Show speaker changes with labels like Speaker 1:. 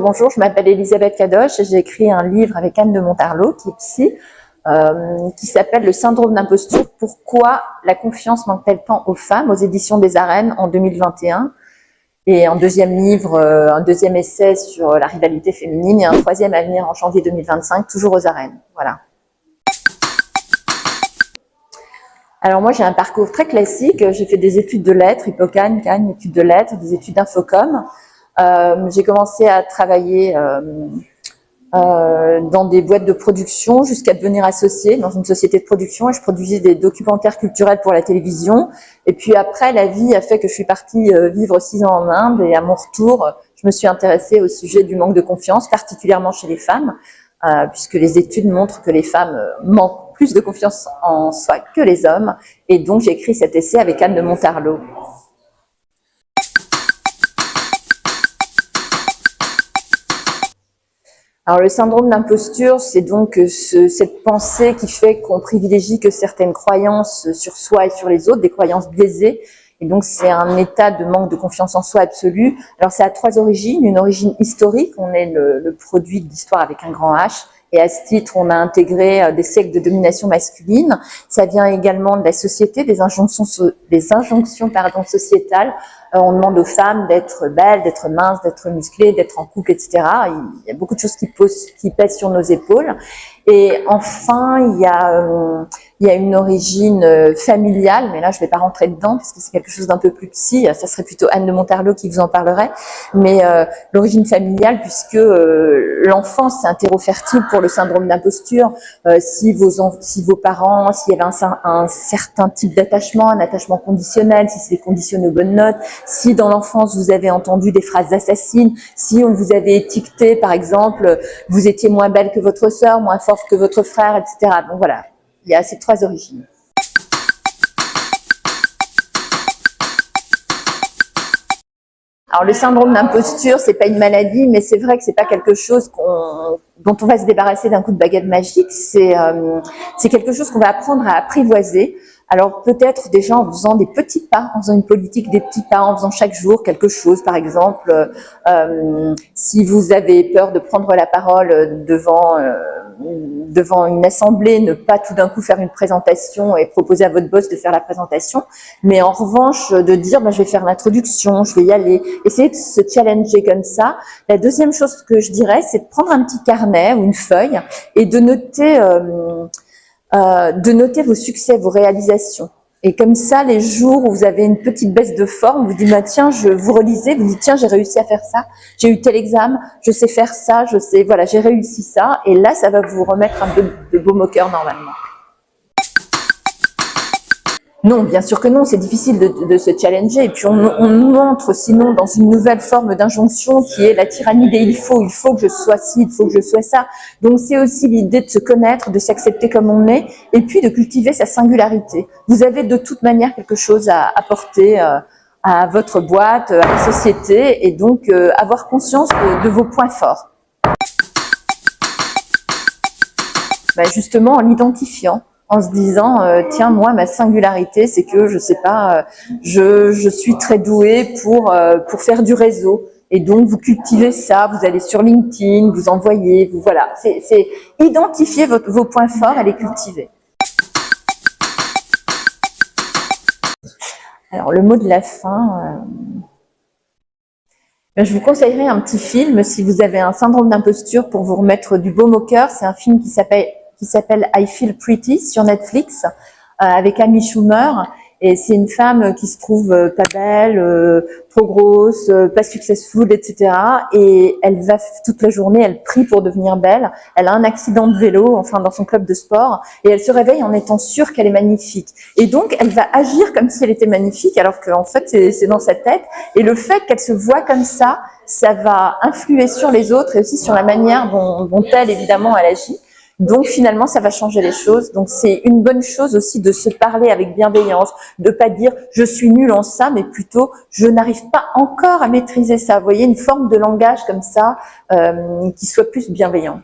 Speaker 1: bonjour, je m'appelle Elisabeth Kadosh et j'ai écrit un livre avec Anne de Montarlot, qui est psy, qui s'appelle Le syndrome d'imposture, pourquoi la confiance manque-t-elle tant aux femmes, aux éditions des Arènes en 2021. Et un deuxième livre, un deuxième essai sur la rivalité féminine et un troisième à venir en janvier 2025, toujours aux Arènes. Voilà. Alors moi j'ai un parcours très classique, j'ai fait des études de lettres, Hippocane, Cannes, études de lettres, des études d'infocom. J'ai commencé à travailler dans des boîtes de production jusqu'à devenir associée dans une société de production et je produisais des documentaires culturels pour la télévision. Et puis après, la vie a fait que je suis partie vivre 6 ans en Inde et à mon retour, je me suis intéressée au sujet du manque de confiance, particulièrement chez les femmes, puisque les études montrent que les femmes manquent plus de confiance en soi que les hommes. Et donc j'ai écrit cet essai avec Anne de Montarlot. Alors le syndrome d'imposture, c'est donc cette pensée qui fait qu'on privilégie que certaines croyances sur soi et sur les autres, des croyances biaisées. Et donc c'est un état de manque de confiance en soi absolu. Alors ça a 3 origines. Une origine historique, on est le produit de l'histoire avec un grand H. Et à ce titre, on a intégré des siècles de domination masculine. Ça vient également de la société, des injonctions sociétales. On demande aux femmes d'être belles, d'être minces, d'être musclées, d'être en couple, etc. Il y a beaucoup de choses qui pèsent sur nos épaules. Et enfin, il y a une origine familiale, mais là je ne vais pas rentrer dedans parce que c'est quelque chose d'un peu plus psy. Ça serait plutôt Anne de Montarlot qui vous en parlerait. Mais l'origine familiale, puisque l'enfance c'est un terreau fertile pour le syndrome d'imposture. Si vos parents, s'il y avait un certain type d'attachement, un attachement conditionnel, si c'est conditionné aux bonnes notes, si dans l'enfance vous avez entendu des phrases assassines, si on vous avait étiqueté par exemple, vous étiez moins belle que votre sœur, moins forte que votre frère, etc. Donc voilà, il y a ces 3 origines. Alors le syndrome d'imposture, c'est pas une maladie, mais c'est vrai que c'est pas quelque chose dont on va se débarrasser d'un coup de baguette magique. C'est quelque chose qu'on va apprendre à apprivoiser. Alors peut-être déjà en faisant des petits pas, en faisant une politique des petits pas, en faisant chaque jour quelque chose. Par exemple, si vous avez peur de prendre la parole devant une assemblée, ne pas tout d'un coup faire une présentation et proposer à votre boss de faire la présentation, mais en revanche de dire je vais faire l'introduction, je vais y aller, essayer de se challenger comme ça. La deuxième chose que je dirais, c'est de prendre un petit carnet ou une feuille et de noter vos succès, vos réalisations. Et comme ça, les jours où vous avez une petite baisse de forme, vous dites tiens, vous relisez, vous dites tiens, j'ai réussi à faire ça, j'ai eu tel examen, je sais faire ça, voilà, j'ai réussi ça. Et là, ça va vous remettre un peu de baume au cœur normalement. Non, bien sûr que non, c'est difficile de se challenger. Et puis on nous entre sinon dans une nouvelle forme d'injonction qui est la tyrannie des il faut que je sois ci, il faut que je sois ça. Donc c'est aussi l'idée de se connaître, de s'accepter comme on est, et puis de cultiver sa singularité. Vous avez de toute manière quelque chose à apporter à votre boîte, à la société, et donc avoir conscience de vos points forts. Justement en l'identifiant. En se disant tiens, moi ma singularité c'est que je sais pas, je suis très douée pour faire du réseau, et donc vous cultivez ça, vous allez sur LinkedIn, vous envoyez, voilà, c'est identifier vos points forts et les cultiver. Alors le mot de la fin, je vous conseillerais un petit film si vous avez un syndrome d'imposture pour vous remettre du baume au cœur. C'est un film qui s'appelle I Feel Pretty sur Netflix avec Amy Schumer, et c'est une femme qui se trouve pas belle, trop grosse, pas successful, etc. Et elle va toute la journée, elle prie pour devenir belle. Elle a un accident de vélo, enfin dans son club de sport, et elle se réveille en étant sûre qu'elle est magnifique. Et donc elle va agir comme si elle était magnifique, alors qu'en fait c'est dans sa tête. Et le fait qu'elle se voit comme ça va influer sur les autres et aussi sur la manière dont elle, évidemment, elle agit. Donc finalement, ça va changer les choses. Donc c'est une bonne chose aussi de se parler avec bienveillance, de pas dire je suis nulle en ça, mais plutôt je n'arrive pas encore à maîtriser ça. Vous voyez, une forme de langage comme ça qui soit plus bienveillant.